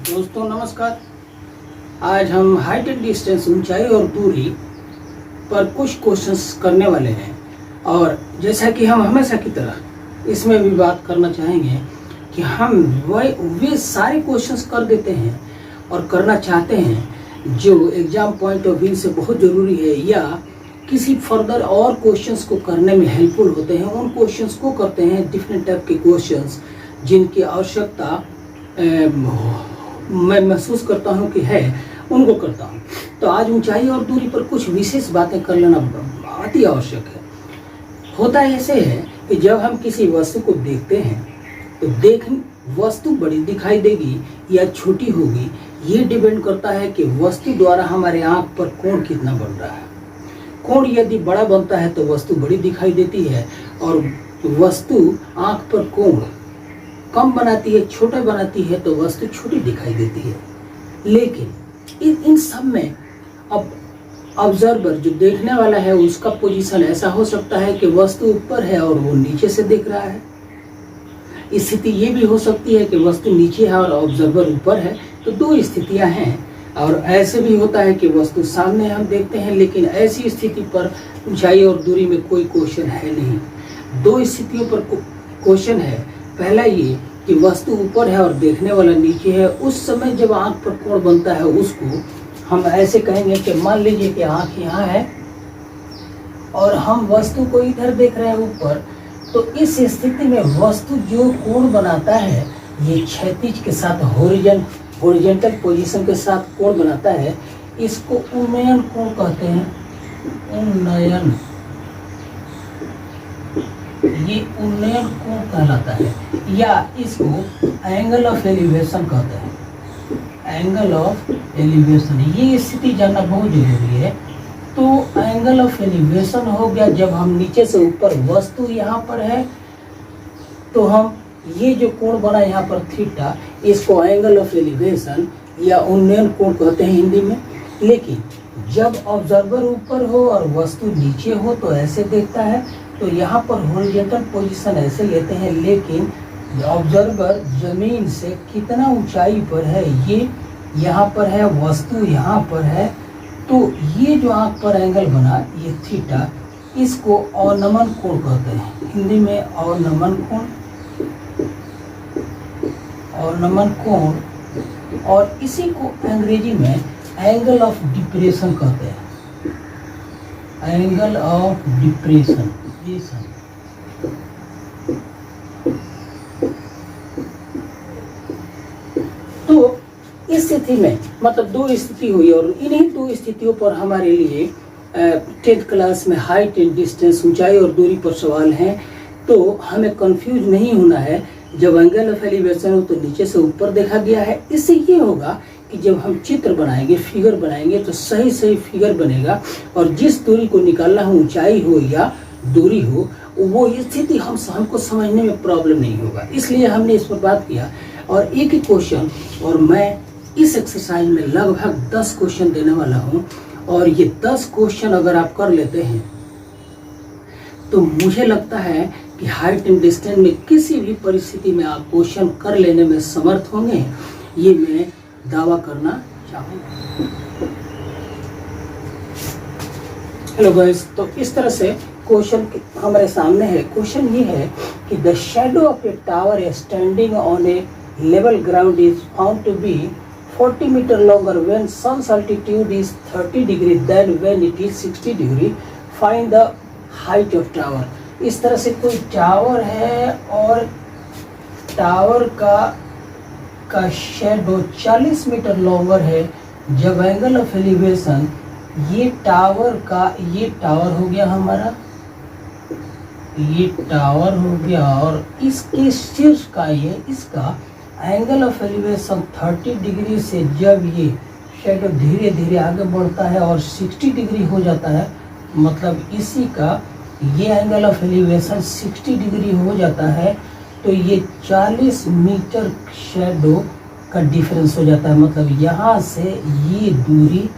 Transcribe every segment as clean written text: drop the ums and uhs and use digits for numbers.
दोस्तों नमस्कार। आज हम हाइट एंड डिस्टेंस, ऊंचाई और दूरी पर कुछ क्वेश्चंस करने वाले हैं। और जैसा कि हम हमेशा की तरह इसमें भी बात करना चाहेंगे कि हम वे सारे क्वेश्चंस कर देते हैं और करना चाहते हैं जो एग्जाम पॉइंट ऑफ व्यू से बहुत ज़रूरी है या किसी फर्दर और क्वेश्चंस को करने में हेल्पफुल होते हैं। उन क्वेश्चंस को करते हैं, डिफरेंट टाइप के क्वेश्चंस जिनकी आवश्यकता मैं महसूस करता हूं कि है, उनको करता हूं। तो आज ऊंचाई और दूरी पर कुछ विशेष बातें कर लेना बहुत ही आवश्यक है। होता ऐसे है कि जब हम किसी वस्तु को देखते हैं तो वस्तु बड़ी दिखाई देगी या छोटी होगी, ये डिपेंड करता है कि वस्तु द्वारा हमारे आंख पर कोण कितना बन रहा है। कोण यदि बड़ा बनता है तो वस्तु बड़ी दिखाई देती है, और वस्तु आंख पर कोण कम बनाती है, छोटा बनाती है तो वस्तु छोटी दिखाई देती है। लेकिन इन सब में अब ऑब्जर्वर जो देखने वाला है उसका पोजीशन ऐसा हो सकता है कि वस्तु ऊपर है और वो नीचे से देख रहा है। स्थिति ये भी हो सकती है कि वस्तु नीचे है और ऑब्जर्वर ऊपर है। तो दो स्थितियां हैं। और ऐसे भी होता है कि वस्तु सामने हम देखते हैं, लेकिन ऐसी स्थिति पर ऊंचाई और दूरी में कोई क्वेश्चन है नहीं। दो स्थितियों पर क्वेश्चन है। पहला ये कि वस्तु ऊपर है और देखने वाला नीचे है। उस समय जब आंख पर कोण बनता है उसको हम ऐसे कहेंगे कि मान लीजिए कि आंख यहाँ है और हम वस्तु को इधर देख रहे हैं ऊपर, तो इस स्थिति में वस्तु जो कोण बनाता है ये क्षैतिज के साथ हॉरिजॉन्टल पोजीशन के साथ कोण बनाता है। इसको उन्नयन कोण कहते हैं। उन्नयन, ये उन्नयन कोण कहलाता है, या इसको एंगल ऑफ एलिवेशन कहते हैं। एंगल ऑफ एलिवेशन, ये स्थिति जानना बहुत जरूरी है। तो एंगल ऑफ एलिवेशन हो गया जब हम नीचे से ऊपर, वस्तु यहाँ पर है तो हम ये जो कोण बना यहाँ पर थीटा, इसको एंगल ऑफ एलिवेशन या उन्नयन कोण कहते हैं हिंदी में। लेकिन जब ऑब्जर्वर ऊपर हो और वस्तु नीचे हो तो ऐसे देखता है, तो यहाँ पर हॉरिजॉन्टल पोजीशन ऐसे लेते हैं। लेकिन ऑब्जर्वर जमीन से कितना ऊंचाई पर है, ये यहाँ पर है, वस्तु यहाँ पर है, तो ये जो आंख पर एंगल बना ये थीटा, इसको अवनमन कोण कहते हैं हिंदी में। अवनमन कोण, अवनमन कोण, और इसी को अंग्रेजी में एंगल ऑफ डिप्रेशन कहते हैं। Angle of depression. तो इस स्थिति में मतलब दो स्थिति हुई, और इन्हीं दो स्थितियों पर हमारे लिए 10th क्लास में हाइट एंड डिस्टेंस, ऊंचाई और दूरी पर सवाल हैं। तो हमें कंफ्यूज नहीं होना है। जब एंगल ऑफ एलिवेशन हो तो नीचे से ऊपर देखा गया है। इससे ये होगा कि जब हम चित्र बनाएंगे, फिगर बनाएंगे, तो सही सही फिगर बनेगा, और जिस दूरी को निकालना हो, ऊंचाई हो या दूरी हो, वो स्थिति हमको समझने में प्रॉब्लम नहीं होगा। इसलिए हमने इस पर बात किया। और एक ही क्वेश्चन, और मैं इस एक्सरसाइज में लगभग 10 क्वेश्चन देने वाला हूँ, और ये 10 क्वेश्चन अगर आप कर लेते हैं तो मुझे लगता है कि हाइट एंड डिस्टेंस में किसी भी परिस्थिति में आप क्वेश्चन कर लेने में समर्थ होंगे, ये मैं दावा करना चाहूँगा। हेलो गाइस, तो इस तरह से क्वेश्चन हमारे सामने है। क्वेश्चन ये है कि the shadow of a tower standing on a level ground is found to be 40 metre longer when sun's altitude is 30 degree then when it is 60 degree. Find the height of tower. इस तरह से कोई tower है और tower का shadow 40 metre longer है। जब angle of elevation, ये टावर हो गया हमारा, ये टावर हो गया, और इसके शीर्ष का इसका एंगल ऑफ एलिवेशन 30 डिग्री से जब ये शैडो धीरे धीरे आगे बढ़ता है और 60 डिग्री हो जाता है, मतलब इसी का ये एंगल ऑफ एलिवेशन 60 डिग्री हो जाता है, तो ये 40 मीटर शैडो का डिफरेंस हो जाता है। मतलब यहाँ से ये दूरी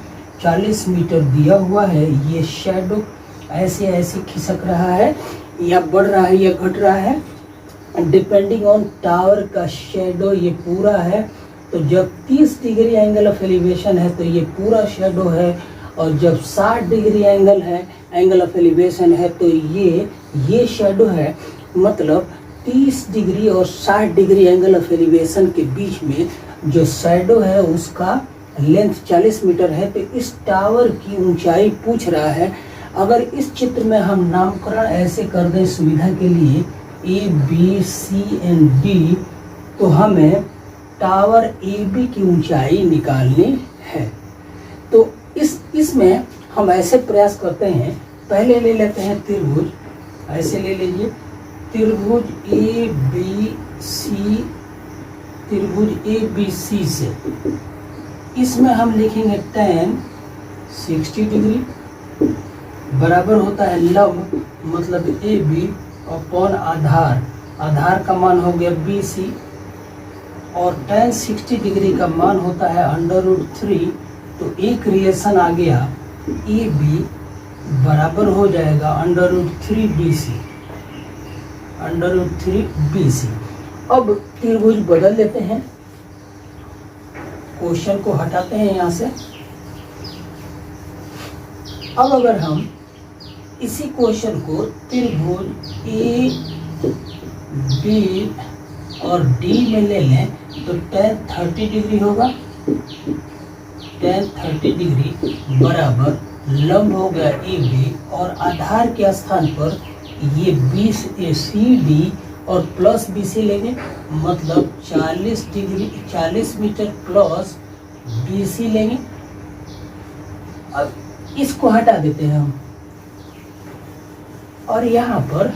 40 मीटर दिया हुआ है। ये शैडो ऐसे ऐसे खिसक रहा है, या बढ़ रहा है या घट रहा है, डिपेंडिंग ऑन टावर का शेडो ये पूरा है तो जब 30 डिग्री एंगल ऑफ एलिवेशन है तो ये पूरा शेडो है, और जब 60 डिग्री एंगल ऑफ एलिवेशन है तो ये शेडो है। मतलब 30 डिग्री और 60 डिग्री एंगल ऑफ एलिवेशन के बीच में जो शेडो है उसका लेंथ 40 मीटर है। तो इस टावर की ऊंचाई पूछ रहा है। अगर इस चित्र में हम नामकरण ऐसे कर दें सुविधा के लिए A B C and D, तो हमें टावर ए बी की ऊंचाई निकालनी है। तो इसमें हम ऐसे प्रयास करते हैं, पहले ले लेते हैं त्रिभुज, ऐसे ले लीजिए त्रिभुज ए बी सी से इसमें हम लिखेंगे tan 60 डिग्री बराबर होता है लंब, मतलब ए बी अपॉन आधार का मान हो गया बी सी, और tan 60 डिग्री का मान होता है √3। तो एक रिलेशन आ गया ए बी बराबर हो जाएगा √3 बी सी। अब त्रिभुज बदल लेते हैं, क्वेश्चन को हटाते हैं यहाँ से। अब अगर हम इसी क्वेश्चन को त्रिभुज ए बी और डी में ले लें तो tan 30 डिग्री होगा, tan 30 डिग्री बराबर लंब हो गया ए बी, और आधार के स्थान पर ये 20 सी डी और प्लस बी सी लेंगे, मतलब 40 मीटर प्लस बी सी लेंगे। अब इसको हटा देते हैं हम, और यहाँ पर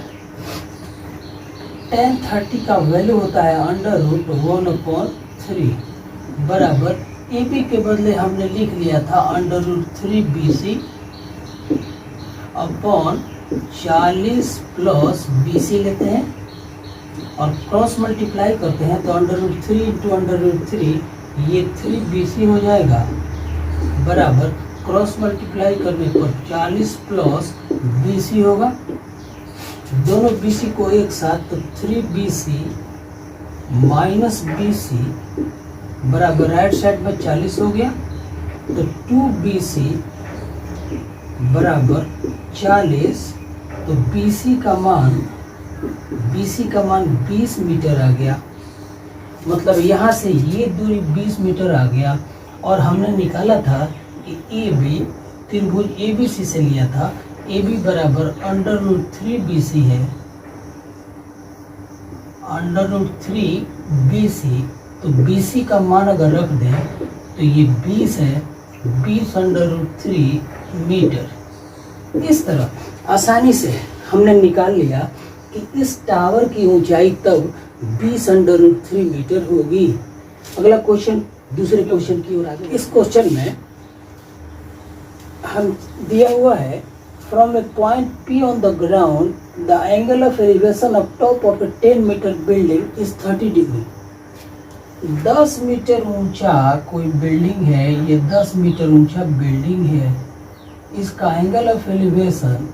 tan 30 का वैल्यू होता है √1/3 बराबर ए बी के बदले हमने लिख लिया था √3 B C upon 40 plus B C लेते हैं और क्रॉस मल्टीप्लाई करते हैं तो √3 × √3 ये 3 बी सी हो जाएगा, बराबर क्रॉस मल्टीप्लाई करने पर 40 प्लस बी सी होगा, दोनों बी सी को एक साथ, तो 3 B C minus B C बराबर राइट साइड में 40 हो गया, तो 2 बी सी बराबर 40। तो बी सी का मान 20 मीटर आ गया, मतलब यहाँ से ये दूरी 20 मीटर आ गया। और हमने निकाला था कि ए बी त्रिभुज ए बी सी से लिया था, ए बी बराबर √3 बी सी है, √3 बी सी। तो बी सी का मान अगर रख दें तो ये 20 है, 20 √3 मीटर। इस तरह आसानी से हमने निकाल लिया कि इस टावर की ऊंचाई तब 20 √3 मीटर होगी। अगला क्वेश्चन, दूसरे क्वेश्चन की ओर आगे। इस क्वेश्चन में हम दिया हुआ है from a point P on the ground the angle of elevation of top of a 10 metre building is 30 degree. 10 metre ऊंचा कोई बिल्डिंग है, ये 10 मीटर ऊंचा बिल्डिंग है, इसका एंगल ऑफ एलिवेशन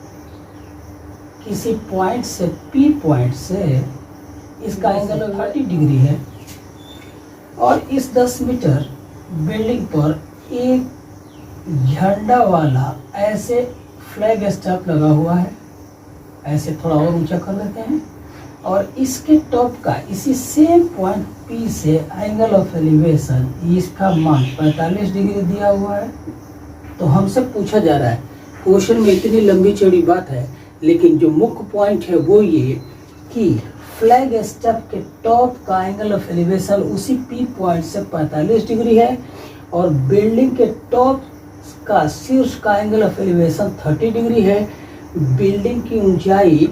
किसी पॉइंट से P पॉइंट से इसका एंगल 30 डिग्री है, और इस 10 मीटर बिल्डिंग पर एक झंडा वाला ऐसे फ्लैग स्टैप लगा हुआ है, ऐसे थोड़ा और ऊंचा कर लेते हैं, और इसके टॉप का इसी सेम पॉइंट P से एंगल ऑफ एलिवेशन इसका मान 45 डिग्री दिया हुआ है। तो हमसे पूछा जा रहा है, क्वेश्चन में इतनी लंबी चौड़ी बात है, लेकिन जो मुख्य पॉइंट है वो ये कि फ्लैग स्टैप के टॉप का एंगल ऑफ एलिवेशन उसी P पॉइंट से 45 डिग्री है, और बिल्डिंग के टॉप का शीर्ष का एंगल ऑफ एलिवेशन 30 डिग्री है। बिल्डिंग की ऊंचाई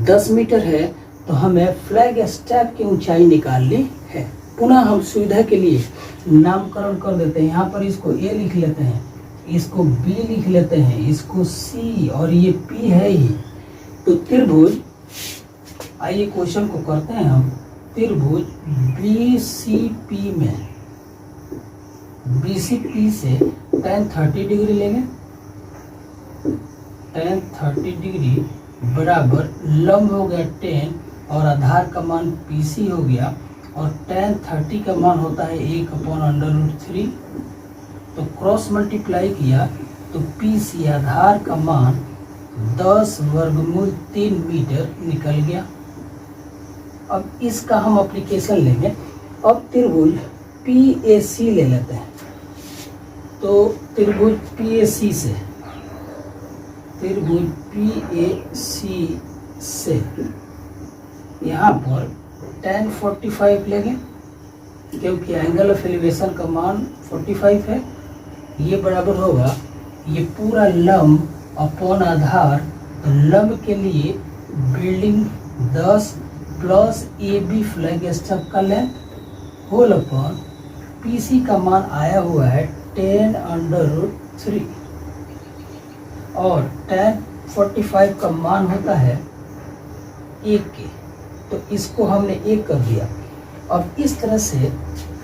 10 मीटर है, तो हमें फ्लैग स्टैप की ऊंचाई निकालनी है। पुनः हम सुविधा के लिए नामकरण कर देते हैं, यहाँ पर इसको A लिख लेते हैं, इसको B लिख लेते हैं, इसको C, और ये P है ही। तो त्रिभुज, आइए क्वेश्चन को करते हैं हम। त्रिभुज BCP में BCP से tan 30 डिग्री लेंगे, tan 30 डिग्री बराबर लंब हो गया 10 और आधार का मान PC हो गया और tan 30 का मान होता है 1/√3। तो क्रॉस मल्टीप्लाई किया तो PC आधार का मान 10√3 मीटर निकल गया। अब इसका हम एप्लीकेशन लेंगे। अब त्रिभुज PAC ले लेते हैं। तो त्रिभुज PAC से यहाँ पर tan 45 लेंगे, क्योंकि एंगल ऑफ एलिवेशन का मान 45 है। ये बराबर होगा ये पूरा लंब अपॉन आधार। तो लंब के लिए building 10 plus AB flag stub का लेंथ होल अपॉन PC का मान आया हुआ है 10√3 और tan 45 का मान होता है 1 के। तो इसको हमने 1 कर दिया। अब इस तरह से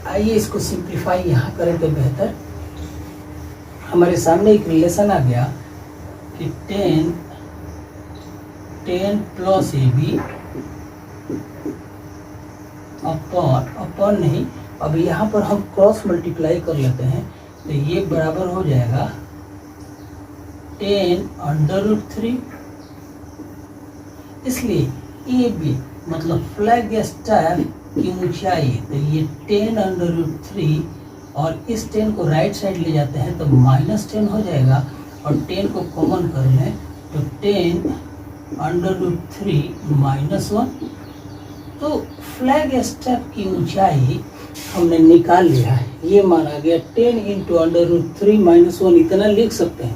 आइए इसको सिंप्लीफाई यहाँ करें तो बेहतर। हमारे सामने एक रिलेशन आ गया कि 10 प्लस AB अपॉन नहीं, अब यहाँ पर हम क्रॉस मल्टीप्लाई कर लेते हैं। तो ये बराबर हो जाएगा 10√3। इसलिए AB मतलब फ्लैग स्टैब की ऊंचाई, तो ये 10√3 और इस 10 को राइट साइड ले जाते हैं तो -10 हो जाएगा और 10 को कॉमन कर लें तो 10√3 -1। तो फ्लैग स्टैब की ऊंचाई हमने निकाल लिया है। ये माना गया 10 × √3 - 1 इतना लिख सकते हैं।